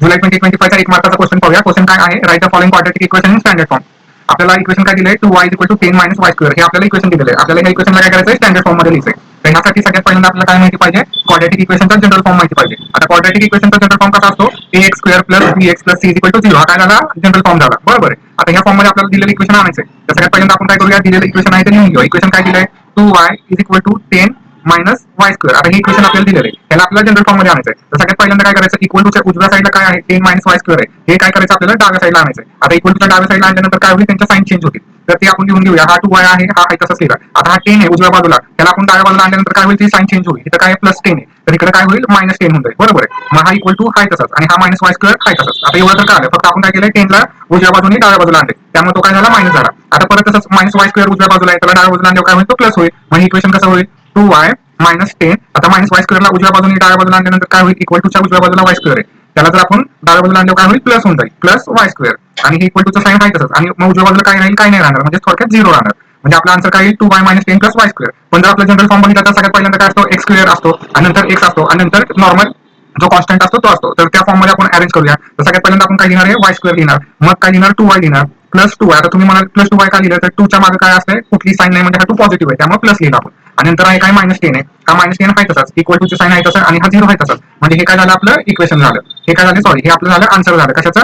जुलै 2025चा 1 मार्काचा question पाहूया. Question काय आहे? Write the following quadratic equation in standard form. आपल्याला इक्वेशन काय दिलंय? 2y equal to 10 minus y square हे आपल्याला इक्वेशन दिलेलं आहे. आपल्याला ह्या इक्वेशनला काय करायचं? स्टँडर्ड फॉर्म मध्ये लिहायचंय. तर ह्यासाठी सगळ्यात पहिल्यांदा आपल्याला काय माहिती पाहिजे? क्वाड्रॅटिक इक्वेशनचा जनरल फॉर्म माहिती पाहिजे. आता क्वाड्रॅटिक इक्वेशनचा जनरल फॉर्म कसा असतो? ax square plus bx plus c equal to 0 हा काय झाला? जनरल फॉर्म झाला. बरोबर आहे. आता ह्या फॉर्म मध्ये आपल्याला दिलेलं इक्वेशन आणायचंय. तर सगळ्यात पहिल्यांदा आपण काय करूया? दिलेलं इक्वेशन आहे ते लिहून घेऊया. इक्वेशन काय दिलंय? 2y is equal to 10 minus y square. आता हे इक्वेशन आपल्याला दिलेलं आहे. त्याला आपल्याला जनरल फॉर्म मध्ये आणायचंय. तर सगळ्यात पहिल्यांदा काय करायचं? इक्वल टूच्या उजव्या साईडला काय आहे? 10 मायनस वाय स्क्वेअर आहे. हे काय करायचं? आपल्याला डाव्या साईडला आणायचंय. आता इक्वल टूच्या डाव्या साईडला आणल्यानंतर काय होईल? त्यांच्या साईन चेंज होतील. तर ते आपण लिहून घेऊया. हा 2y आहे, हा आहे तसंच लिहिला. आता हा 10 आहे उजव्या बाजूला, त्याला आपण डाव्या बाजूला आणल्यानंतर काय होईल? ती साईन चेंज होईल. इथं काय प्लस 10 आहे, तर इकडे काय होईल? मायनस 10 होईल. बरोबर आहे. मग हा इक्वल टू हाय तसंच आणि हा मायनस वाय स्क्वेअर हाय तसंच. आता एवढं तर कळालं. फक्त आपण काय केलंय? 10 ला उजव्या बाजूने डाव्या बाजूला आणले, त्यामुळे तो काय झाला? मायनस झाला. आता परत तसंच मायनस वाय स्क्वेअर उजव्या बाजूला आहे, त्याला डाव्या बाजूला आणल्यावर काय होईल? तो प्लस होईल. मग इक्वेशन कसं होईल? 2y minus 10. आता मायनस वाय स्क्वेअरला उजव्या बाजूने डाव्या बाजूला आणल्यानंतर काय होईल? इक्वल टूच्या उजव्या बाजूला वाय स्क्वेअर आहे, त्याला जर आपण डाव्या बाजूला आणल्यावर काय होईल? प्लस होऊन जाईल. प्लस वाय स्क्वेअर आणि हे इक्वल टूचं साईन आहे तसंच आणि मग उजव्या बाजूला काय राहील? काय नाही राहणार, म्हणजे थोडक्यात 0 राहणार. म्हणजे आपला आन्सर काय येईल? 2y minus 10 plus y square. पण जर आपला जनरल फॉर्म बघितला तर सगळ्यात पहिल्यांदा काय असतो? एक्स स्क्वेअर असतो आणि नंतर एक्स असतो आणि नंतर नॉर्मल जो कॉन्स्टंट असतो तो असतो. तर त्या फॉर्म मध्ये आपण अरेंज करूया. तर सगळ्यात पहिल्यांदा आपण काय लिहिणार आहे? वाय स्क्वेअर लिहिणार. मग काय लिहिणार? 2y लिहिणार प्लस 2y. आता तुम्ही म्हणाल प्लस 2y का लिहिलं? तर 2 च्या मागे काय असते? कुठली साईन नाही, म्हणजे हा 2 पॉझिटिव्ह आहे, त्यामुळे प्लस लिहिला आपण. आणि नंतर आहे काय? मायनस 10 आहे. हा मायनस 10 आहे तसाच, इक्वल टू चे साईन आहे तसं आणि हा 0 आहे तसाच. म्हणजे हे काय झालं? आपलं इक्वेशन झालं. हे काय झालं? सॉरी, हे आपलं झालं आन्सर झालं. कशाचं?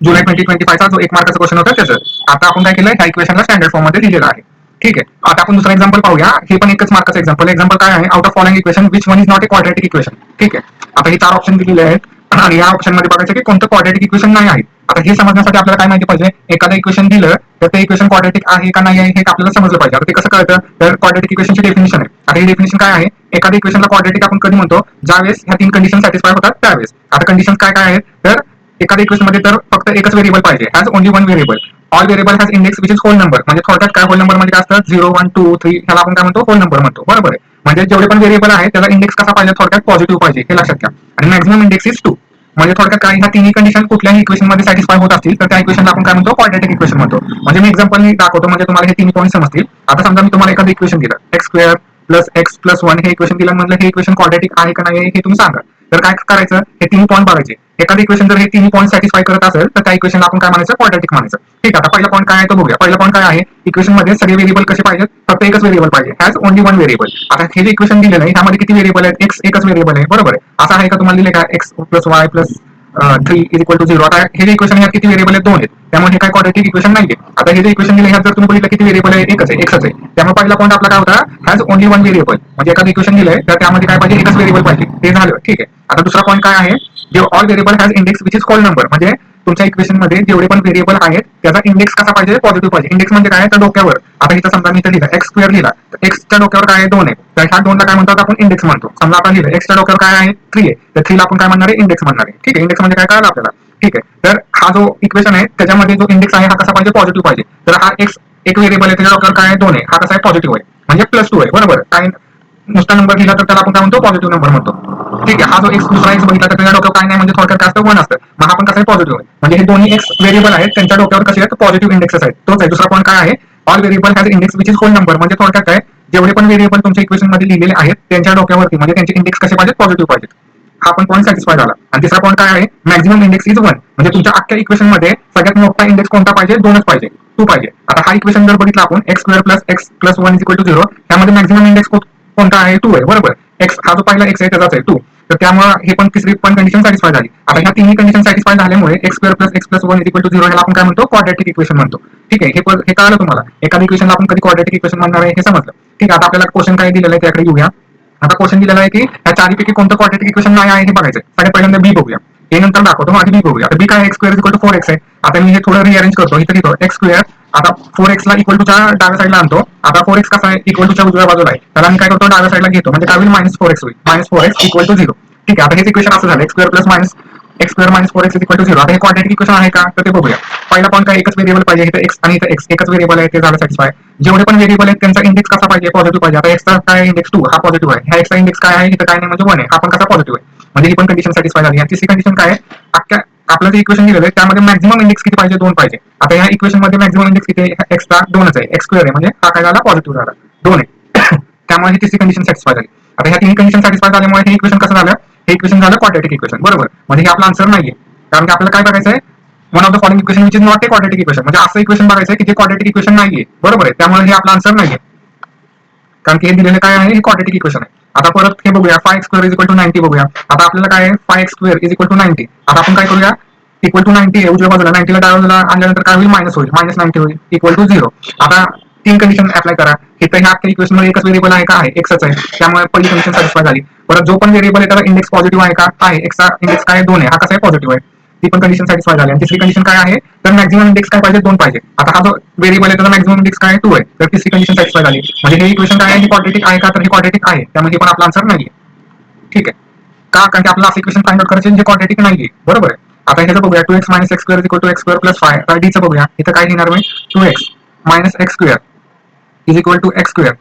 जुलै 2025चा जो 1 मार्काचा क्वेश्चन होता त्याचं. आता आपण काय केलं? ह्या इक्वेशनला स्टँडर्ड फॉर्म मध्ये लिहिलेलं आहे. ठीक आहे. आता आपण दुसरा एक्झाम्पल पाहूया. हे पण एकच मार्काचं एक्झाम्पल. एक्झाम्पल काय आहे? Out of following equation which one is not a quadratic equation. ठीक आहे. आता हे 4 ऑप्शन दिलेले आहेत आणि या ऑप्शन मध्ये बघायचं की कोणतं क्वाड्रॅटिक इक्वेशन नाही आहे. आता हे समजण्यासाठी आपल्याला काय माहिती पाहिजे? एखादं इक्वेशन दिलं तर ते इक्वेशन क्वाड्रॅटिक आहे का नाही आहे हे आपल्याला समजलं पाहिजे. आता ते कसं कळतं? तर क्वाड्रॅटिक इक्वेशनची डेफिनेशन आहे. आता ही डेफिनेशन काय आहे? एखाद्या इक्वेशनला क्वाड्रॅटिक आपण कधी म्हणतो? ज्यावेळेस ह्या 3 कंडिशन सॅटिस्फाय होतात त्यावेळेस. आता कंडिशन काय काय आहेत? तर एखाद्या इक्वेशन मध्ये तर फक्त एकच व्हेरिएबल पाहिजे, has only one variable. All variable has index which is whole number. म्हणजे थोडक्यात काय होल नंबर म्हणजे काय असतं? 0 1 2 3 ह्याला आपण काय म्हणतो? होल नंबर म्हणतो. बरोबर आहे. म्हणजे जेवढे पण व्हेरिएबल आहे त्याला इंडेक्स कसा पाहिजे? थोडक्यात पॉझिटिव्ह पाहिजे, हे लक्षात घ्या. आणि मॅक्सिमम इंडेक्स इज 2. म्हणजे थोडक्यात काय? ह्या तिन्ही कंडिशन कुठल्याही इक्वेशन मध्ये सॅटिस्फाय होत असतील तर त्या इक्वेशनला आपण काय म्हणतो? क्वाड्रॅटिक इक्वेशन म्हणतो. म्हणजे मी एक्झाम्पल दाखवतो म्हणजे तुम्हाला हे 3 पॉईंट समजतील. आता समजा मी तुम्हाला एखादं इक्वेशन दिलं, x square plus x plus 1 हे इक्वेशन दिलं, म्हटलं हे इक्वेशन क्वाड्रॅटिक आहे का नाही हे तुम्ही सांगा. तर काय करायचं? हे 3 पॉईंट बघायचे. एखादं इक्वेशन जर हे 3 पॉईंट सॅटिस्फाय करत असेल तर त्या इक्वेशनला आपण काय म्हणायचं? क्वाड्रॅटिक म्हणायचं. ठीक आहे. आता पहिला पॉईंट काय आहे तो बघूया. पहिला पॉईंट काय आहे? इक्वेशन मध्ये सगळे व्हेरिएबल कसे पाहिजेत? फक्त एकच व्हेरिएबल पाहिजे, हॅज ओनली वन व्हेरिएबल. आता हे जे इक्वेशन दिलेलं आहे ह्यामध्ये किती व्हेरिएबल आहेत? एक्स एकच व्हेरिएबल आहे. बरोबर आहे. असं आहे का? तुम्हाला दिले का? X plus y plus 3 is equal to 0. आता हे जे इक्वेशन ह्यात किती व्हेरिएबल आहेत? 2 आहेत. त्यामुळे हे काय क्वाड्रॅटिक इक्वेशन नाहीये. आता हे जे इक्वेशन दिले ह्यात जर तुम्ही बघितलं किती व्हेरिएबल आहे? एकच आहे, एक्सच आहे. त्यामुळे पहिला पॉईंट आपला काय होता? Has only one variable. म्हणजे एखादं इक्वेशन दिलंय तर त्यामध्ये काय पाहिजे? एकच व्हेरिएबल पाहिजे. ते झालं. ठीक आहे. आता दुसरा पॉईंट काय आहे? जे all variable has index which is whole number. म्हणजे तुमच्या इक्वेशन मध्ये जेवढे पण व्हेरिएबल आहेत त्याचा इंडेक्स कसा पाहिजे? पॉझिटिव्ह पाहिजे. इंडेक्स म्हणजे काय? तर डोक्यावर. आता इथं समजा मी इथं लिहिलं एक्स स्क्वेअर लिहिला, तर एक्सच्या डोक्यावर काय आहे? 2 आहे. तर ह्या 2 ला काय म्हणतात? आपण इंडेक्स म्हणतो. समजा आपण लिहिलं एक्सच्या डोक्यावर काय आहे? 3 आहे. तर 3 ला आपण काय म्हणणार आहे? इंडेक्स म्हणणार आहे. ठीक आहे. इंडेक्स म्हणजे काय कळलं आपल्याला? ठीक आहे. तर हा जो इक्वेशन आहे त्याच्यामध्ये जो इंडेक्स आहे हा कसा पाहिजे? पॉझिटिव्ह पाहिजे. तर हा एक्स एक व्हेरिएबल आहे त्याच्या डोक्यावर काय आहे? 2 आहे. हा कसा आहे? पॉझिटिव्ह आहे. म्हणजे प्लस 2 आहे. बरोबर. काय नुसता नंबर लिहिला तर त्याला आपण काय म्हणतो? पॉझिटिव्ह नंबर म्हणतो. ठीक आहे. हा जो एक्स दुसरा एक्स बघितला तर त्याच्या डोक्यावर काय नाही, म्हणजे थोडक्यात काय असतं? 1 असतं. मग हा पण कसं आहे? पॉझिटिव्ह आहे. म्हणजे हे दोन्ही एक्स व्हेरिएबल आहेत त्यांच्या डोक्यावर कसे आहेत? पॉझिटिव्ह इंडेक्सेस आहेत. तोच आहे. दुसरा पॉईंट काय आहे? All variable has index which is whole number. म्हणजे थोडक्यात काय? जेवढे पण व्हेरिएबल तुमच्या इक्वेशन मध्ये लिहिलेले आहेत त्यांच्या डोक्यावरती म्हणजे त्यांचे इंडेक्स कसे पाहिजेत? पॉझिटिव्ह पाहिजेत. हा पण पॉईंट सॅटिस्फाय झाला. आणि तिसरा पॉईंट काय आहे? Maximum index is 1. म्हणजे तुमच्या अख्ख्या इक्वेशन मध्ये सगळ्यात मोठा इंडेक्स कोणता पाहिजे? 2च पाहिजे, 2 पाहिजे. आता हा इक्वेशन जर बघितला आपण x square plus x plus 1 is equal to 0, त्यामध्ये मॅक्सिमम इंडेक्स कोणता आहे? 2 आहे. बरोबर. एक्स हा जो पहिला एक्स आहे त्याचाच आहे 2. तर त्यामुळे हे पण तिसरी पण कंडिशन सॅटिस्फाय झाली. आता ह्या तिन्ही कंडिशन सॅटिस्फाय झाल्यामुळे x square plus x plus 1 is equal to 0 ह्याला आपण काय म्हणतो? क्वाड्रॅटिक इक्वेशन म्हणतो. ठीक आहे. हे कळलं तुम्हाला? एखाद्या इक्वेशनला आपण कधी क्वाड्रॅटिक इक्वेशन म्हणणार आहे हे समजलं. ठीक आहे. आता आपल्याला क्वेश्चन काय दिलेलं आहे त्याकडे येऊया. आता क्वेश्चन दिलेला आहे की ह्या चारीपैकी कोणतं क्वाड्रॅटिक इक्वेशन नाही आहे हे बघायचं. सगळ्यात पहिल्यांदा बी बघूया. हे नंतर दाखवतो. आधी बी बघूया. आता बी काय? X square is equal to 4x आहे. आता मी हे थोडं रिअरेंज करतो. इथे लिहितो एक्स स्क्वेअर. आता 4x ला इक्वल टूच्या डाव्या साईडला आणतो. आता 4x कसा आहे? इक्वल टूच्या उजव्या बाजूला आहे. त्याला मी काय करतो? डाव्या साईडला घेतो. म्हणजे काय होईल? -4x होईल. -4x equal to 0. ठीक आहे. आता हेच इक्वेशन असं झालं x square plus minus x square minus 4x is equal to 0. आता हे क्वाड्रॅटिक इक्वेशन आहे का? तर ते बघूया. पहिला पॉईंट काय? एकच व्हेरिएबल पाहिजे. इथं एक्स आणि इथं एक्स एकच व्हेरिएबल आहे ते झालं सॅटिस्फाय. जेवढे पण व्हेरिएबल आहेत त्यांचा इंडेक्स कसा पाहिजे? पॉझिटिव्ह पाहिजे. आता एक्सचा काय इंडेक्स 2 हा पॉझिटिव्ह आहे. ह्या एक्सचा इंडेक्स काय आहे? इथं काय नाही म्हणजे 1 आहे. हा पण कसा? पॉझिटिव्ह आहे. म्हणजे ही पण कंडिशन सॅटिस्फाय झाली. आणि तिसरी कंडिशन काय आहे? अख्ख्या आपलं जे इक्वेशन दिलेलं आहे त्यामध्ये मॅक्सिमम इंडेक्स किती पाहिजे? 2 पाहिजे. आता ह्या इक्वेशन मध्ये मॅक्सिमम इंडेक्स किती आहे? एक्सचा 2च आहे. एक्स स्क्वेअर आहे म्हणजे हा काय झाला? पॉझिटिव्ह झाला. 2 आहे. त्यामुळे ही तिसरी कंडिशन सॅटिस्फाय झाली. आता ह्या 3 कंडिशन सॅटिस्फाय झाल्यामुळे हे इक्वेशन कसं झालं? हे इक्वेशन झालं क्वाड्रॅटिक इक्वेशन. बरोबर. म्हणजे हे आपला आन्सर नाहीये. कारण की आपल्याला काय बघायचं आहे, one of the following equation which is not a quadratic equation, म्हणजे असं इक्वेशन बघायचं आहे की जे क्वाड्रेटिक इक्वेशन नाहीये, बरोबर आहे. त्यामुळे हे आपला आन्सर नाहीये, कारण की हे दिलेलं काय आहे, हे क्वाड्रेटिक इक्वेशन आहे. आता परत हे बघूया, 5x² इज इक्वल टू 90 बघूया. आता आपल्याला काय आहे, 5x² इज इक्वल टू 90. आता आपण काय करूया, इक्वल टू 90 आहे उजव्या बाजूला, 90 ला डाव्या बाजूला आणल्यानंतर काय होईल, मायनस होईल, मायनस 90 होईल, इक्वल टू 0. आता तीन कंडिशन अप्लाय करा. इथे ह्या इक्वेशन मध्ये एकच व्हेरिएबल आहे का, आहे, एक्सच आहे, त्यामुळे पहिली कंडिशन सॅटिस्फाय झाली. परत जो पण व्हेरिएबल आहे त्याचा इंडेक्स पॉझिटिव्ह आहे का, आहे, एक्सचा इंडेक्स काय 2 आहे, हा कसा आहे, पॉझिटिव्ह आहे, ती पण कंडिशन सॅटिस्फाय झाली. आणि तिसरी कंडिशन काय आहे, तर मॅक्झिमम इंडेक्स काय पाहिजे, 2 पाहिजे. आता हा जो व्हेरिएबल आहे त्याचा मॅक्झिमम इंडेक्स काय 2 आहे, तर तिसरी कंडिशन सॅटिस्फाय झाली. म्हणजे हे इक्वेशन काय आहे, हे क्वाड्रेटिक आहे का, तर हे क्वाड्रेटिक आहे, त्यामुळे हे पण आपला आन्सर नाहीये. ठीक आहे, का, कारण की आपल्याला असं इक्वेशन फाइंड आउट करायचे जे क्वाड्रेटिक नाहीये, बरोबर आहे. आता ह्याचं बघूया, 2x minus x square equal to x square plus 5. आता डीचं बघूया, इथं काय लिहिणार मी, 2x minus x square is equal to x square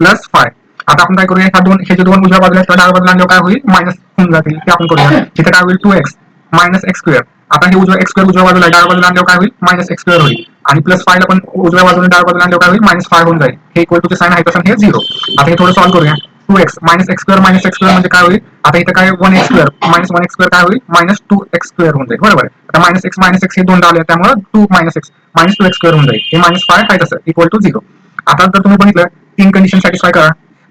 plus 5. आता आपण काय करूया, हे जे दोन उजव्या बाजूला डाव्या बाजूला आणल्यावर काय होईल, मायनस होऊन जातील, ते आपण करूया. इथे काय होईल, 2x मायनस x स्क्वेअर. आता हे उजव्या x स्क्वेअर उजव्या बाजूला डाव्या बाजूला आणल्यावर काय होईल, मायनस x स्क्वेअर होईल, आणि प्लस 5 ला पण उजव्या बाजूला डाव्या बाजूला आणल्यावर काय होईल, मायनस 5 होऊन जाईल. हे इक्वल टू साइन आहे तसं हे 0. आता हे थोडं सॉल्व्ह करूया. 2x मायनस x स्क्वेअर म्हणजे काय होईल, आता इथं काय 1x square minus 1x square काय होईल, मायनस 2x स्क्वेअर होऊन जाईल, बरोबर आहे. आता मायनस x हे दोन आले, त्यामुळे 2 minus x minus 2x square होऊन जाईल. हे मायनस 5 आहे तसं इक्वल टू 0. आता जर तुम्ही बघितलं, तीन कंडिशन सॅटिस्फाय करा.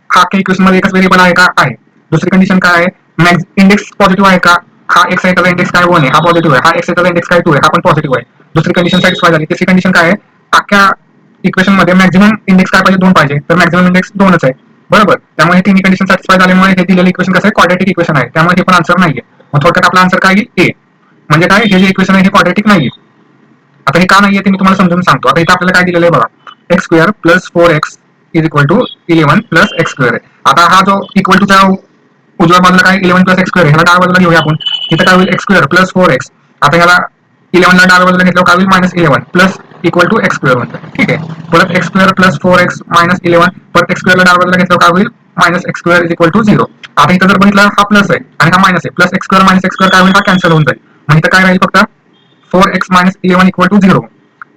हा इक्वेशन मध्ये एकच व्हेरिएबल आहे का, आहे. दुसरी कंडिशन काय आहे, इंडेक्स पॉझिटिव्ह आहे का, हा x आहे त्याचा इंडेक्स काय 1 आहे, हा पॉझिटिव्ह आहे. हा x आहे त्याचा इंडेक्स काय 2 आहे, हा पण पॉझिटिव्ह आहे. दुसरी कंडिशन सॅटिस्फाय झाली. तिसरी कंडिशन काय आहे, अख्ख्या इक्वेशन मध्ये मॅक्झिमम इंडेक्स काय पाहिजे, 2 पाहिजे, तर मॅक्झिमम इंडेक्स 2च आहे, बरोबर. त्यामुळे हे तिन्ही कंडिशन सॅटिस्फाय झाल्यामुळे हे दिलेलं इक्वेशन कसं आहे, क्वाड्रेटिक इक्वेशन आहे, त्यामुळे हे पण आन्सर नाहीये. मग थोडक्यात आपला आन्सर काय येईल, ए. म्हणजे काय, हे जे इक्वेशन आहे हे क्वाड्रेटिक नाहीये. आता हे का नाहीये ते मी तुम्हाला समजून सांगतो. आता इथे आपल्याला काय दिलेलं आहे बघा, x square plus 4x is equal to 11 plus x square आहे. आता हा जो इक्वल टूचा उजव्या बाजूला काय 11 प्लस x स्क्वेअर आहे, ह्याला डाव्या बाजूला घेऊया आपण. इथं काय होईल, x स्क्वेअर प्लस 4x. आता ह्याला 11 ला डाव्या बाजूला घेतल्यावर काय होईल, minus 11 plus equal to x square होतं. ठीक आहे, परत x square plus 4x minus 11, परत x स्क्वेअरला डाव्या बाजूला घेतल्यावर काय होईल, minus x square is equal to 0. आता इथं जर बघितलं, हा प्लस आहे आणि हा मायनस आहे, plus x square minus x square काय होईल, हा कॅन्सल होऊन जाईल. मग इथं काय राहील, फक्त 4x मायनस 11 इक्वल टू 0.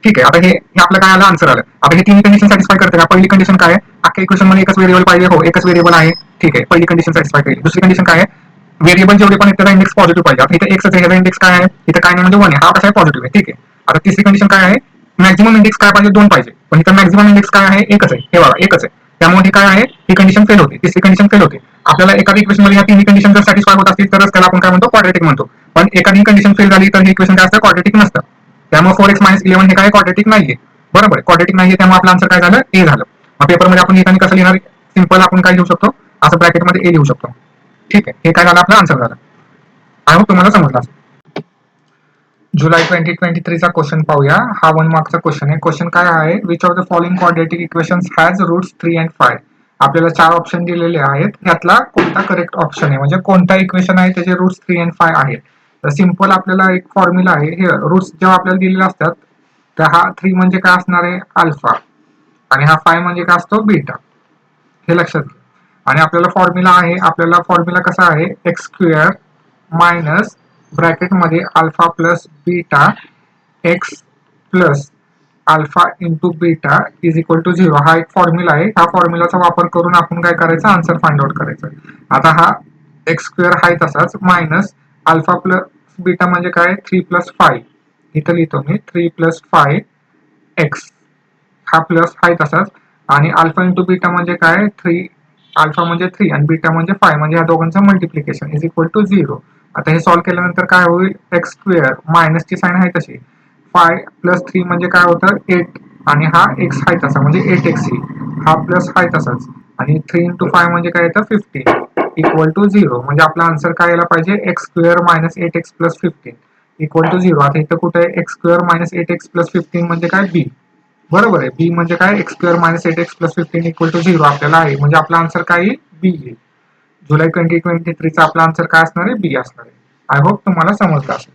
ठीक आहे, आता हे आपलं काय आलं, आन्सर आलं. आता हे तीन कंडिशन सॅटिस्फाय करते का, पहिली कंडिशन काय आहे, अख्ख्या इक्वेशन मध्ये एकच व्हेरिएबल पाहिजे, हो एकच व्हेरिएबल आहे. ठीक आहे, पहिली कंडिशन सॅटिस्फाय केली. दुसरी कंडिशन काय आहे, व्हेरिएबल जेवढे पण आहेत त्याचा इंडेक्स पॉझिटिव्ह पाहिजे. आता इथे एक्स आहे, ह्याचा इंडेक्स काय आहे, इथे काय नाही म्हणजे 1 आहे, हा कसा आहे, पॉझिटिव्ह आहे. ठीक आहे, आता तिसरी कंडिशन काय आहे, मॅक्झिमम इंडेक्स काय पाहिजे, 2 पाहिजे, पण इथं मॅक्झिमम इंडेक्स काय आहे, एकच आहे, हे बघा एकच आहे, त्यामुळे हे काय आहे, ही कंडिशन फेल होते, तिसरी कंडिशन फेल होते. आपल्याला एखादी इक्वेशन मध्ये ह्या तिन्ही कंडिशन जर सॅटिस्फाय होत असतील तरच त्याला आपण काय म्हणतो, क्वाड्रेटिक म्हणतो. पण एखादी कंडिशन फेल झाली तर हे इक्वेशन काय असतं, क्वाड्रेटिक नसतं. त्यामुळे 4x मायनस 11 हे काय क्वाड्रेटिक नाहीये, बरोबर. क्वाड्रेटिक नाहीये, त्यामुळे आपलं आन्सर काय झालं, ए झालं. मग पेपरमध्ये आपण लिहिताना कसं लिहिणार, सिंपल आपण काय लिहू शकतो, असं ब्रॅकेटमध्ये ए लिहू शकतो. ठीक आहे, हे काय झालं, आपलं आन्सर झालं. आय होप तुम्हाला समजलं असेल. जुलै 2023 चा क्वेश्चन पाहूया. हा 1 मार्कचा क्वेश्चन आहे. क्वेश्चन काय आहे, which of the following quadratic equations has roots 3 and 5. आपल्याला 4 ऑप्शन दिलेले आहेत, त्यातला कोणता करेक्ट ऑप्शन आहे, म्हणजे कोणता इक्वेशन आहे त्याचे रूट्स 3 and 5 आहेत. तर सिंपल आपल्याला एक फॉर्म्युला आहे, हे रूट्स जेव्हा आपल्याला दिलेले असतात, तर हा 3 म्हणजे काय असणार आहे, अल्फा, आणि हा 5 म्हणजे काय असतो, बीटा. हे लक्षात घ्या. आणि आपल्याला फॉर्म्युला आहे, आपल्याला फॉर्म्युला कसा आहे, एक्स स्क्वेअर मायनस ब्रॅकेटमध्ये alpha plus beta X plus alpha into beta is equal to 0. हा एक फॉर्म्युला आहे. हा फॉर्म्युलाचा वापर करून आपण काय करायचं, आन्सर फाइंड आउट करायचं. आता हा एक्स स्क्वेअर आहे तसाच, मायनस अल्फा प्लस बीटा म्हणजे काय, 3 प्लस 5. इथं लिहितो मी 3 प्लस 5 एक्स, हा प्लस आहे तसाच, आणि अल्फा इंटू बीटा म्हणजे काय, 3, अल्फा म्हणजे 3 आणि बीटा म्हणजे 5, म्हणजे या दोघांचं मल्टिप्लिकेशन इज इक्वल टू 0. आता हे सॉल्व्ह केल्यानंतर काय होईल, एक्स स्क्वेअर मायनसची साइन आहे तशी, 5 प्लस 3 म्हणजे काय होतं, 8, आणि हा एक्स आहे तसा म्हणजे 8x, हा प्लस आहे तसाच, आणि 3 इंटू 5 म्हणजे काय येतं, 15 इक्वल टू 0. म्हणजे आपला आन्सर काय यायला पाहिजे, x square minus 8x plus 15 equal to 0. आता इथं कुठे आहे, X square minus 8x plus 15 म्हणजे काय, बी, बरोबर आहे. बी म्हणजे काय, x square minus 8x plus 15 equal to 0 आपल्याला आहे, म्हणजे आपला आन्सर काय येईल, बी येईल. जुलै 2023 चा आपला आन्सर काय असणार आहे, बी असणार आहे. आय होप तुम्हाला समजलं असेल.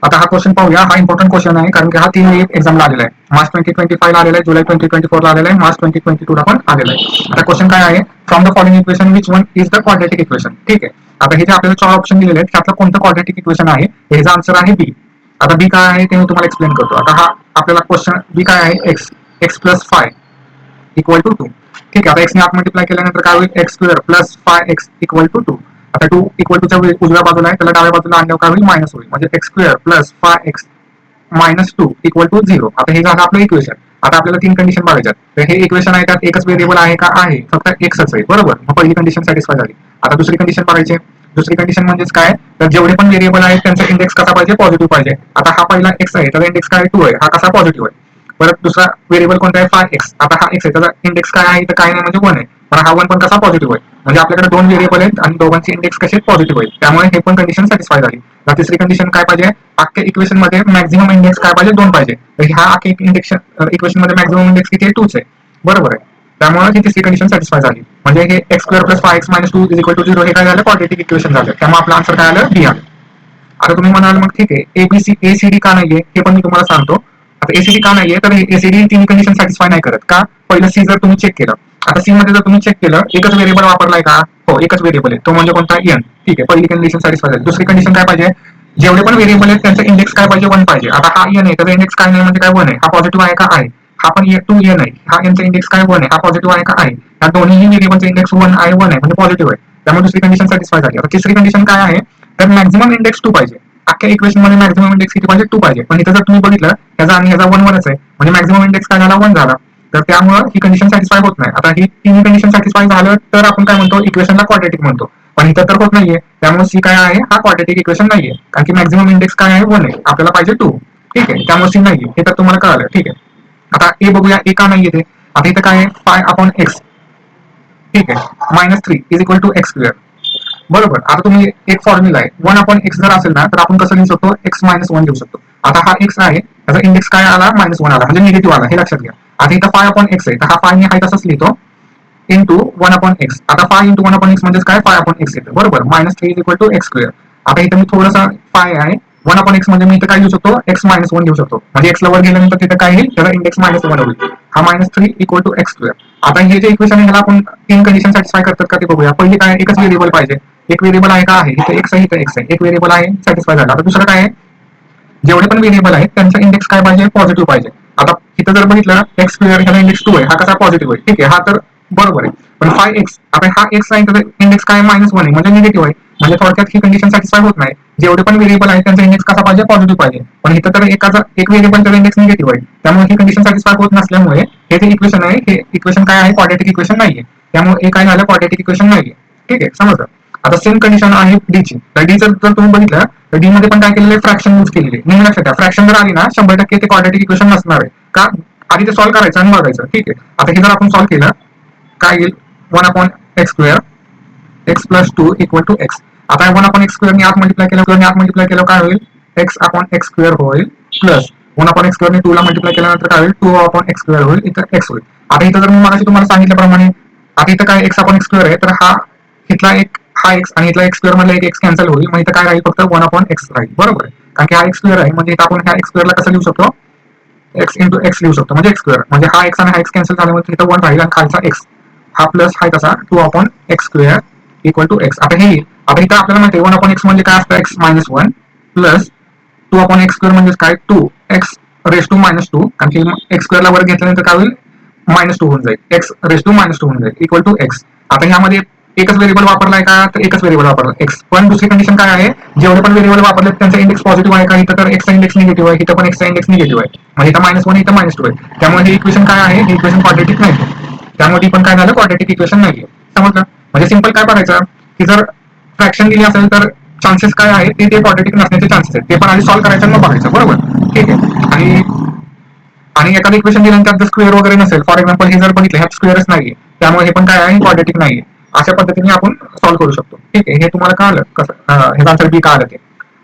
आता हा क्वेश्चन पाहूया. हा इम्पॉर्टंट क्वेश्चन आहे, कारण की हा 3 एक्झामला आलेला आहे. मार्च 2025 ला आलेला आहे, जुलै 2024 ला आलेला आहे, मार्च 2022 ला पण आलेला आहे. आता क्वेश्चन काय आहे, from the following equation which one is the quadratic equation. ठीक आहे, आता हे जे आपल्याला 4 ऑप्शन दिलेले आहेत, त्यातलं कोणतं क्वाड्रेटिक इक्वेशन आहे, ह्याचा आन्सर आहे बी. आता बी काय आहे ते मी तुम्हाला एक्सप्लेन करतो. आता हा आपल्याला क्वेश्चन बी काय आहे, एक्स प्लस 5 इक्वल टू 2. ठीक आहे, आता एक्स ने आत मल्टिप्लाय केल्यानंतर काय होईल, x square plus 5x equal to 2. आता 2 इक्वल टूच्या उजव्या बाजूला आहे, त्याला डाव्या बाजूला आणल्यावर काय होईल, मायनस होईल. म्हणजे x square plus 5x minus 2 equal to 0. आता हे झालं आपलं इक्वेशन. आता आपल्याला 3 कंडिशन बघायच्यात. तर हे इक्वेशन आहे, त्यात एकच व्हेरिएबल आहे का, आहे, फक्त एक्सच आहे, बरोबर. मग पहिली कंडिशन सॅटिस्फाय झाली. आता दुसरी कंडिशन बघायची. दुसरी कंडिशन म्हणजेच काय, तर जेवढे पण व्हेरिएबल आहेत त्यांचा इंडेक्स कसा पाहिजे, पॉझिटिव्ह पाहिजे. आता हा पहिला एक्स आहे, त्याचा इंडेक्स काय 2 आहे, हा कसा पॉझिटिव्ह आहे. परत दुसरा व्हेरिएबल कोणता आहे, 5x. आता हा एक्स आहे, त्याचा इंडेक्स काय आहे, तर काय नाही म्हणजे 1 आहे, पण हा 1 पण कसा पॉझिटिव्ह आहे. म्हणजे आपल्याकडे 2 व्हेरिएबल आहेत आणि दोघांचे इंडेक्स कसे पॉझिटिव्ह आहेत, त्यामुळे हे पण कंडिशन सॅटिस्फाय झाली. तिसरी कंडिशन काय पाहिजे, अख्ख्या इक्वेशन मध्ये मॅक्झिमम इंडेक्स काय पाहिजे, 2 पाहिजे. तर ह्या अख्ख्या इक्वेशन मध्ये मॅक्झिमम इंडेक्स किती आहे, 2 आहे, बरोबर आहे. त्यामुळे ही तिसरी कंडिशन सॅटिस्फाय झाली. म्हणजे हे x square plus 5x minus 2 is equal to 0 हे काय झालं, क्वाड्रेटिक इक्वेशन झालं. त्यामुळे आपलं आन्सर काय आलं, बी आलं. आता तुम्ही म्हणाल मग ठीक आहे, एसीडी का नाहीये, हे पण मी तुम्हाला सांगतो. आता एसीडी का नाहीये, तर एसीडी तिन्ही कंडिशन सॅटिस्फाय नाही करत का. पहिलं सी जर तुम्ही चेक केलं, आता सी मध्ये जर तुम्ही चेक केलं, एकच व्हेरिएबल वापरलाय का, हो एकच व्हेरिएबल आहे, तो म्हणजे कोणता, एन. ठीक आहे, पहिली कंडिशन सॅटिस्फाय झाली. दुसरी कंडिशन काय पाहिजे, जेवढे पण व्हेरिएबल आहेत त्यांचा इंडेक्स काय पाहिजे, 1 पाहिजे. आता हा एन आहे, त्याचा इंडेक्स काय नाही म्हणजे काय, 1 आहे, हा पॉझिटिव्ह आहे का, आहे. हा पण 2 एन आहे, हा एनचा इंडेक्स काय, 1 आहे, हा पॉझिटिव्ह आहे का, आहे. या दोन्ही व्हेरिएबलचा इंडेक्स 1 आहे, 1 आहे म्हणजे पॉझिटिव्ह आहे. त्यामुळे दुसरी कंडिशन सॅटिस्फाय झाली. आता तिसरी कंडिशन काय आहे, तर मॅक्झिमम इंडेक्स 2 पाहिजे. अख्ख्या इक्वेशन मध्ये मॅक्झिमम इंडेक्स किती पाहिजे, 2 पाहिजे. पण इथं जर तुम्ही बघितलं, ह्याचा आणि ह्याचा 1 आहे, म्हणजे मॅक्झिमम इंडेक्स काय झाला, 1 झाला. तर त्यामुळे ही कंडिशन सॅटिस्फाय होत नाही. आता ही तिन्ही कंडिशन सॅटिस्फाय झालं तर आपण काय म्हणतो, इक्वेशनला क्वाड्रेटिक म्हणतो. पण इथं तर होत नाहीये, त्यामुळे सी काय आहे, हा क्वाड्रेटिक इक्वेशन नाहीये, कारण की मॅक्झिमम इंडेक्स काय आहे, 1 आहे, आपल्याला पाहिजे 2. ठीक आहे, त्यामुळे सी नाहीये, हे तर तुम्हाला कळालं. ठीक आहे, आता ए बघूया, ए का नाहीये ते. आता इथं काय आहे, पाय अपॉन एक्स, ठीक आहे, minus 3 is equal to x square, बरोबर. आता तुम्ही एक फॉर्म्युला आहे, 1 अपॉन एक्स जर असेल ना, तर आपण कसं लिहू शकतो, एक्स मायनस 1 लिहू शकतो. आता हा एक्स आहे, त्याचा इंडेक्स काय आला, -1 आला, म्हणजे निगेटिव्ह आला, हे लक्षात घ्या. आता इथं 5 अपॉन एक्स आहे, तर हा 5 मी आहे तसंच लिहितो, इंटू 1 अपॉन एक्स. आता 5 इंटू 1 अपॉन एक्स म्हणजे काय, 5 अपॉन एक्स येतं, बरोबर. -3 is equal to x square. आता इथं मी थोडंसं 5 आहे, 1 अपॉन एक्स म्हणजे मी इथं काय लिहू शकतो, एक्स मायनस 1 लिहू शकतो. म्हणजे एक्स वर गेल्यानंतर तिथं काय येईल, त्याचा इंडेक्स -1 होईल. हा -3 इक्वल टू एक्स स्क्वेअर. आता हे जे इक्वेशन आहे, ह्याला आपण 3 कंडिशन सॅटिस्फाय करतात का ते बघूया. पहिली काय, एकच व्हेरिएबल पाहिजे. एक व्हेरिएबल आहे का, आहे, इथं एक्स आहे, इथं एक्स आहे, एक व्हेरिएबल आहे, सॅटिस्फाय झाला. आता दुसरं काय आहे, जेवढे पण व्हेरिएबल आहेत त्यांचा इंडेक्स काय पाहिजे, पॉझिटिव्ह पाहिजे. आता इथं जर बघितलं, एक्स स्क्वेअर ह्याला इंडेक्स 2 आहे, हा कसा पॉझिटिव्ह आहे, ठीक आहे, हा तर बरोबर आहे. पण 5x, आता हा एक्स आहे, त्याचा इंडेक्स काय -1 आहे, म्हणजे निगेटिव्ह आहे. म्हणजे थोडक्यात ही कंडिशन सॅटिस्फाय होत नाही. जेवढे पण व्हेरिएबल आहेत त्यांचा इंडेक्स कसा पाहिजे, पॉझिटिव्ह पाहिजे. पण इथं तर एक व्हेरिएबल त्याचा इंडेक्स निगेटिव्ह आहे, त्यामुळे ही कंडिशन सॅटिस्फाय होत नसल्यामुळे हे जे इक्वेशन आहे, हे इक्वेशन काय आहे, क्वाड्रेटिक इक्वेशन नाहीये. त्यामुळे हे काय झालं, क्वाड्रेटिक इक्वेशन नाहीये. ठीक आहे, समजलं. आता सेम कंडिशन आहे डी ची. तर डी जर तुम्ही बघितलं, तर डी मध्ये पण काय केलेलं आहे, फ्रॅक्शन यूज केलेली आहे. लक्षात घ्या, फ्रॅक्शन जर आली ना, 100% ते क्वाड्रेटिक इक्वेशन नसणार आहे का. आधी ते सॉल्व्ह करायचं आणि बघायचं. ठीक आहे, आता हे जर आपण सॉल्व्ह केलं, काय येईल, 1 upon x square x plus 2 equal to x. आता 1 अपॉन एक्स स्क्वेअर आत मल्टिप्लाय केलं काय होईल, एक्स अपॉन एक्स स्क्वेअर होईल, प्लस 1 अपॉन एक्स स्क्वेअर 2 ला मल्टिप्लाय केल्यानंतर काय होईल, 2 अपॉन एक्स स्क्वेअर होईल, इथं एक्स होईल. आता इथं जर मी मगाशी तुम्हाला सांगितल्याप्रमाणे, आता इथं काय एक्स अपॉन एक्स स्क्वेअर आहे, तर हा इथला एक हा एक्स आणि इथला एक्स स्क्वेअर मधला एक एक्स कॅन्सल होईल. मग इथं काय राहील, फक्त 1 अपॉन एक्स राहील, बरोबर आहे. कारण की हा एक्स स्क्वेअर आहे, म्हणजे इथं आपण ह्या एक्स स्क्वेअरला कसं लिहू शकतो, एक्स इंटू एक्स लिहू शकतो, म्हणजे एक्स स्क्वेअर. म्हणजे हा एक्स आणि हा एक्स कॅन्सल झाल्यामुळे इथं 1 राहील आणि खालचा एक्स हा प्लस आहे तसा 2 upon x square equal to x. आता हे आता इथं आपल्याला माहिती आहे 1 अपॉन एक्स म्हणजे काय असतं, x minus 1 plus 2 upon x square म्हणजे काय, 2 एक्स रेस टू -2. कारण की एक्स स्क्वेअरला वर घेतल्यानंतर काय होईल, -2 होऊन जाईल, एक्स रेस टू -2 होऊन जाईल, इक्वल टू एक्स. आता ह्यामध्ये एकच व्हेरिएबल वापरलाय का, तर एकच व्हेरिएबल वापरला एक्स. पण दुसरी कंडिशन काय आहे, जेवढे पण व्हेरिएबल वापरले त्यांचा इंडेक्स पॉझिटिव्ह आहे का, इथं तर एक्सचा इंडेक्स निगेटिव्ह आहे, इथं पण एक्सचा इंडेक्स निगेटिव्ह आहे. म्हणजे इथं -1 इथं -2 आहे. त्यामुळे हे इक्वेशन काय आहे, हे इक्वेशन क्वाड्रेटिक नाही. त्यामुळे पण काय झालं, क्वाड्रेटिक इक्वेशन नाहीये. समजलं. म्हणजे सिंपल काय करायचं, की जर फ्रॅक्शन दिली असेल तर चान्सेस काय आहे, ते क्वाड्रेटिक नसण्याचे चान्सेस आहेत, ते पण आधी सॉल्व्ह करायचं मग बघायचं, बरोबर. ठीक आहे. आणि एखादं इक्वेशन दिल्यानंतर जर स्क्वेअर वगैरे नसेल, फॉर एक्झाम्पल हे जर बघितलं, ह्यात स्क्वेअरच नाहीये, त्यामुळे हे पण काय आहे, क्वाड्रेटिक नाहीये. अशा पद्धतीने आपण सॉल्व्ह करू शकतो. ठीक आहे, हे तुम्हाला कळालं कसं, हे आन्सर बी कळालं ते.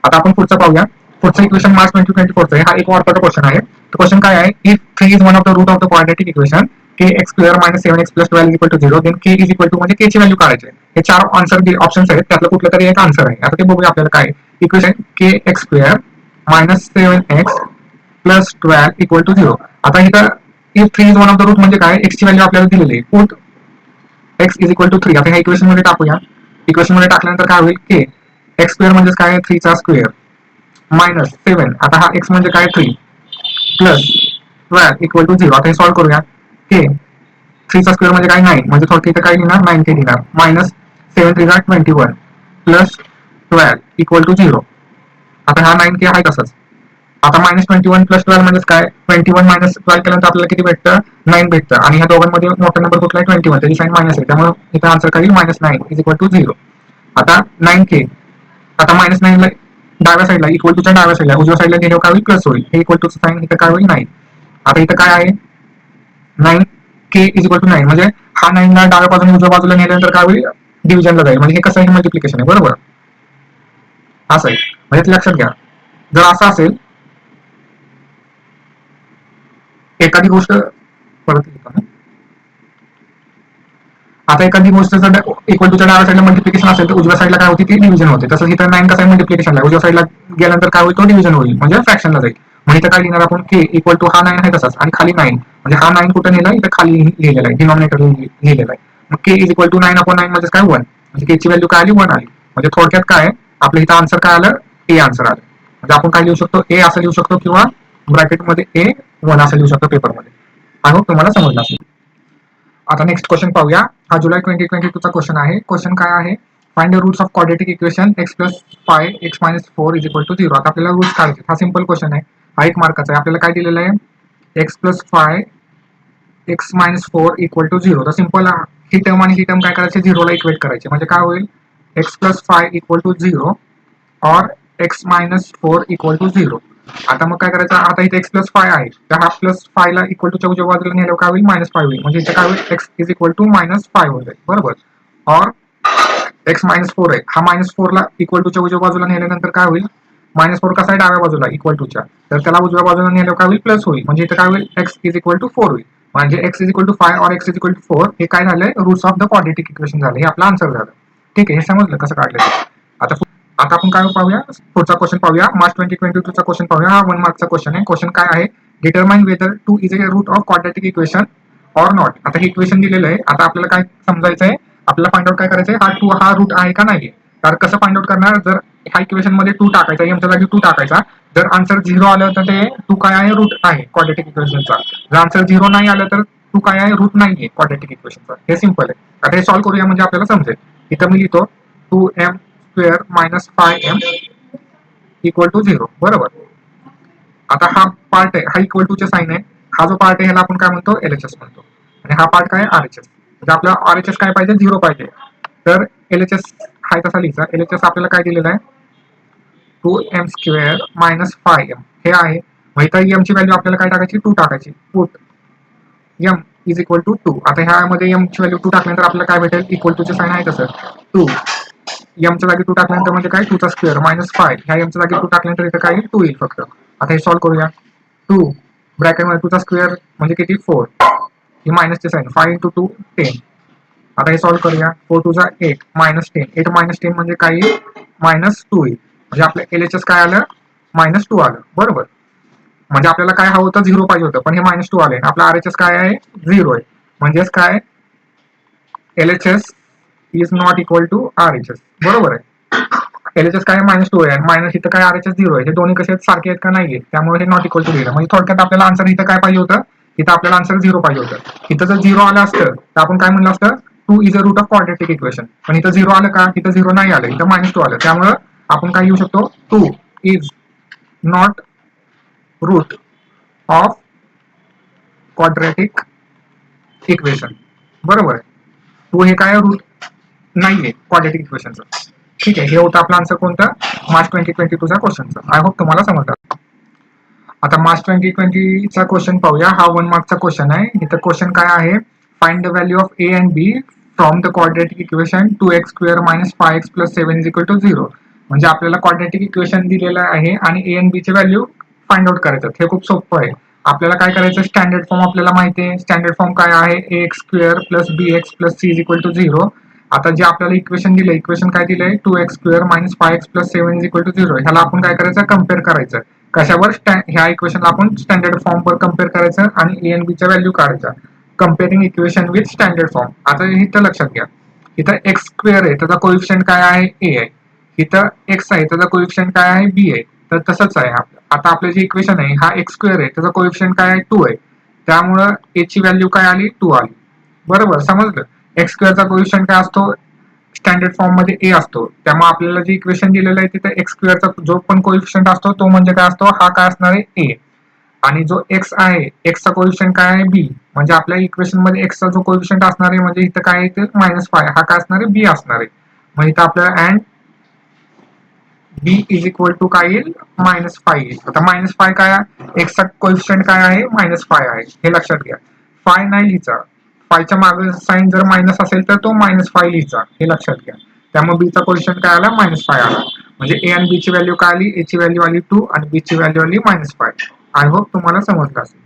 आता आपण पुढचं पाहूया. पुढचं इक्वेशन मार्च 2024 आहे. हा एक महत्त्वाचा क्वेश्चन आहे. तो क्वेश्चन काय आहे, if 3 is one of the root of the quadratic equation k x square minus 7x plus 12 equal to 0, then k is equal to, म्हणजे k ची व्हॅल्यू काढायची आहे. हे 4 ऑप्शन्स आहेत, त्यातलं कुठलं तरी एक आन्सर आहे. आता ते बघूया आपल्याला काय equation, k x square minus 7x plus 12 equal to 0. आता इथं if 3 is one of the root म्हणजे काय, x ची व्हॅल्यू आपल्याला दिलेली आहे, put x is equal to 3. आता ह्या इक्वेशन मध्ये टाकूया. इक्वेशन मध्ये टाकल्यानंतर काय होईल, k x स्क्वेअर म्हणजे काय, 3 चा स्क्वेअर मायनस 7, आता हा x म्हणजे काय 3 प्लस 12 इक्वल टू 0. आता हे सॉल्व्ह करूया. k 3 चा स्क्वेअर म्हणजे काय 9, म्हणजे थोडक्यात इथं काय लिहिणार, 9k लिहिणार, मायनस 7 3 21 प्लस 12 इक्वल टू 0. आता हा 9k आहे तसंच. आता -21 प्लस 12 म्हणजे काय, 21 मायनस 12 केल्यानंतर आपल्याला किती भेटतं, 9 भेटतं. आणि ह्या दोघांमध्ये मोठा नंबर कुठला आहे, 21, त्याची साईन मायनस आहे, त्यामुळे इथं आन्सर काय येईल, -9 इज इक्वल टू 0. आता 9k, आता -9 ला डाव्या साईडला इक्वल टूच्या डाव्या साईडला उजव्या साईडला गेल्यावर काय होईल, प्लस होईल. हे इक्वल टूचं साईन इथं काय होईल, 9. आता इथं काय आहे, 9k इज इक्वल टू 9, म्हणजे हा 9 ला डाव्या बाजूने उजव्या बाजूला नेल्यानंतर काय होईल, डिव्हिजनला जाईल. म्हणजे हे कसं आहे, मल्टिप्लिकेशन आहे, बरोबर. असं आहे, म्हणजे ते लक्षात घ्या. जर असं असेल, एखादी गोष्ट परत आता एखादी गोष्ट जर इक्वल टूच्या डाव्या साईडला मल्टिप्लिकेशन असेल तर उजव्या साईडला काय होती, ती डिव्हिजन होते. तसंच इथं 9 कसं आहे, मल्टिप्लिकेशनला उजव्या साईडला गेल्यानंतर काय होईल, तो डिव्हिजन होईल, म्हणजे फ्रॅक्शनला जाईल. म्हणजे इथं काय लिहिणार आपण, k इक्वल टू हा 9 आहे तसाच आणि खाली 9, म्हणजे हा 9 कुठं नेला, इथं खाली लिहिलेला आहे, डिनॉमिनेटर लिहिलेला आहे. मग k इज इक्वल टू 9/9 म्हणजे काय, 1. म्हणजे k ची व्हॅल्यू काय आली, 1 आली. म्हणजे थोडक्यात काय, आपल्या इथं आन्सर काय आलं, a आन्सर आलं. म्हणजे आपण काय लिहू शकतो, a असं लिहू शकतो किंवा ब्रॅकेटमध्ये a1 असं लिहू शकतो पेपरमध्ये. आय होप तुम्हाला समजलं असेल. आता नेक्स्ट क्वेश्चन पाहूया. हा जुलै 2022 चा क्वेश्चन आहे. क्वेश्चन काय आहे, find the roots of quadratic equation x plus 5 x minus 4 is equal to 0. आता आपल्याला रूट्स काढायचे. हा सिंपल क्वेश्चन आहे, हा 1 मार्काचा आहे. आपल्याला काय दिलेलं आहे, x plus 5 x minus 4 equal to 0. तर सिंपल ही टर्म आणि ही टर्म काय करायचे, 0 ला इक्वेट करायचे. म्हणजे काय होईल, x प्लस 5 इक्वल टू 0 और x मायनस 4 इक्वल टू 0. आता मग काय करायचं, आता इथे x प्लस 5 आहे, तर हा प्लस 5 ला इक्वल टूच्या उजव्या बाजूला नेल्यावर काय होईल, -5 होईल. म्हणजे इथे काय होईल, x इज इक्वल टू -5 होईल, बरोबर. और x -4 आहे, हा -4 ला इक्वल टूच्या उजव्या बाजूला नेल्यानंतर काय होईल, -4 कसा आहे, डाव्या बाजूला इक्वल टूच्या, तर त्याला उजव्या बाजूला नेल्यावर काय होईल, प्लस होईल. म्हणजे इथे काय होईल, x इज इक्वल टू 4 होईल. म्हणजे x इज इक्वल टू 5 और x इज इक्वल टू 4 हे काय झालंय, roots of the quadratic equation झालं, हे आपलं आन्सर झालं. ठीक आहे, हे समजलं कसं काढलं. आता आपण काय पाहूया, पुढचा क्वेश्चन पाहूया. मार्च 2022 चा क्वेश्चन पाहूया. हा 1 मार्कचा क्वेश्चन आहे. क्वेश्चन काय आहे, determine whether 2 is a route of quadratic equation और नॉट. आता हे इक्वेशन दिलेलं आहे. आता आपल्याला काय समजायचं आहे, आपल्याला फाइंड आउट काय करायचं आहे, हा 2 हा रूट आहे का नाही. तर कसं फाइंड आउट करणार, जर ह्या इक्वेशन मध्ये 2 टाकायचा, एमच्या जागी 2 टाकायचा. जर आन्सर 0 आलं तर ते 2 काय आहे, रूट आहे क्वाड्रेटिक इक्वेशनचा. जर आन्सर 0 नाही आलं तर 2 काय आहे, रूट नाही आहे क्वाड्रेटिक इक्वेशनचा. हे सिंपल आहे. आता हे सॉल्व्ह करूया म्हणजे आपल्याला समजेल. इथं मी लिहितो 2m square minus 5m equal to 0, बरोबर. आता हा पार्ट आहे, हा इक्वल टूचे साइन आहे. हा जो पार्ट आहे ह्याला आपण काय म्हणतो, LHS म्हणतो. आणि हा पार्ट काय, RHS. म्हणजे आपला RHS काय पाहिजे, 0 पाहिजे. तर LHS हाय तसा लिहायचा. LHS आपल्याला काय दिलेला आहे, 2m स्क्वेअर मायनस 5m हे आहे. मग इथं m ची व्हॅल्यू आपल्याला काय टाकायची, 2 टाकायची. Put m is equal to 2. आता ह्यामध्ये m ची व्हॅल्यू 2 टाकल्यानंतर आपल्याला काय भेटेल, इक्वल टूचे साइन आहे तसं 2. m च्या जागी 2 टाकल्यानंतर म्हणजे काय, 2 चा स्क्वेअर मायनस 5. ह्या m च्या जागी 2 टाकल्यानंतर इथं काय येईल, 2 येईल फक्त. आता हे सॉल्व्ह करूया. 2 ब्रॅकेटमध्ये 2 चा स्क्वेअर म्हणजे किती, 4. ही मायनसचे साइन, 5 इंटू 2 10. आता हे सॉल्व्ह करूया. 4 2 चा 8 मायनस 10. 8 मायनस 10 म्हणजे काय येईल, -2 येईल. म्हणजे आपलं LHS काय आलं, -2 आलं, बरोबर. म्हणजे आपल्याला काय हवं होतं, 0 पाहिजे होतं, पण हे -2 आले. आपला RHS काय आहे, 0 आहे. म्हणजेच काय, LHS is not equal to RHS, बरोबर आहे. LHS काय, -2 आहे, मायनस इथं काय RHS 0 आहे. हे दोन्ही कसे आहेत, सारखे आहेत का, नाहीये, त्यामुळे हे नॉट इक्वल टू लिहिलं. म्हणजे थोडक्यात आपल्याला आन्सर इथं काय पाहिजे होतं, इथं आपल्याला आन्सर 0 पाहिजे होतं. इथं जर 0 आलं असतं तर आपण काय म्हणलं असतं, 2 is a route of quadratic equation. पण इथं 0 आलं का, इथं 0 नाही आलं, इथं -2 आलं. त्यामुळे आपण काय लिहू शकतो, 2 is not root of quadratic equation, बरोबर आहे. 2 हे काय, रूट नाहीये क्वाड्रेटिक इक्वेशनचं. ठीक आहे, हे होतं आपलं आन्सर कोणतं, मार्च 2022 चा क्वेश्चनचं. आय होप तुम्हाला समजलं. आता मार्च 2020 चा क्वेश्चन पाहूया. हा 1 मार्कचा क्वेश्चन आहे. इथं क्वेश्चन काय आहे, find the value of a and b from the quadratic equation 2x square minus 5x plus 7 is equal to 0. म्हणजे आपल्याला क्वाड्रेटिक इक्वेशन दिलेलं आहे आणि a अँड b ची व्हॅल्यू फाइंड आउट करायचं. हे खूप सोपं आहे. आपल्याला काय करायचं, स्टँडर्ड फॉर्म आपल्याला माहिती आहे. स्टँडर्ड फॉर्म काय आहे, ax square plus bx plus c is equal to 0. आता जे आपल्याला इक्वेशन दिलंय, इक्वेशन काय दिलंय, 2x square minus 5x plus 7 is equal to 0. ह्याला आपण काय करायचं, कम्पेअर करायचं. कशावर, ह्या इक्वेशनला आपण स्टँडर्ड फॉर्म वर कम्पेअर करायचं आणि a आणि b च्या व्हॅल्यू काढायच्या. Comparing equation with standard form. आता इथं लक्षात घ्या, इथं एक्स स्क्वेअर आहे, त्याचा कोएफिशियंट काय आहे, a आहे. इथं एक्स आहे, त्याचा कोएफिशियंट काय आहे, b आहे. तर तसंच आहे आपलं. आता आपलं जे इक्वेशन आहे, हा एक्स स्क्वेअर आहे, त्याचा कोएफिशियंट काय आहे, 2 आहे. त्यामुळं a ची व्हॅल्यू काय आली, 2 आली, बरोबर. समजलं. एक्स स्क्वेअरचा कोएफिशियंट काय असतो, स्टँडर्ड फॉर्म मध्ये ए असतो, त्यामुळे आपल्याला जे इक्वेशन दिलेलं आहे तिथे एक्स स्क्वेअरचा जो पण कोइफिशियंट असतो तो म्हणजे काय असतो, हा काय असणार आहे ए, आणि जो एक्स आहे एक्सचा कोइफिशियंट काय आहे बी, म्हणजे आपल्या इक्वेशन मध्ये एक्सचा जो कोइफिशियंट असणार आहे म्हणजे इथं काय आहे ते -5 हा काय असणार आहे बी असणार आहे. मग इथं आपल्याला and B is equal to काय येईल -5 येईल. आता -5 काय आहे, एक्सचा कोइफिशियंट काय आहे -5 आहे हे लक्षात घ्या. फाय नाही लिहिचा, फायच्या मागे साईन जर मायनस असेल तर तो -5 लिहिचा हे लक्षात घ्या. त्यामुळे बीचा कोइफिशियंट काय आला -5 आला. म्हणजे ए आणि बी ची व्हॅल्यू काय आली, ए ची व्हॅल्यू आली 2 आणि बी ची व्हॅल्यू आली -5. आय होप तुम्हाला समजलं असेल.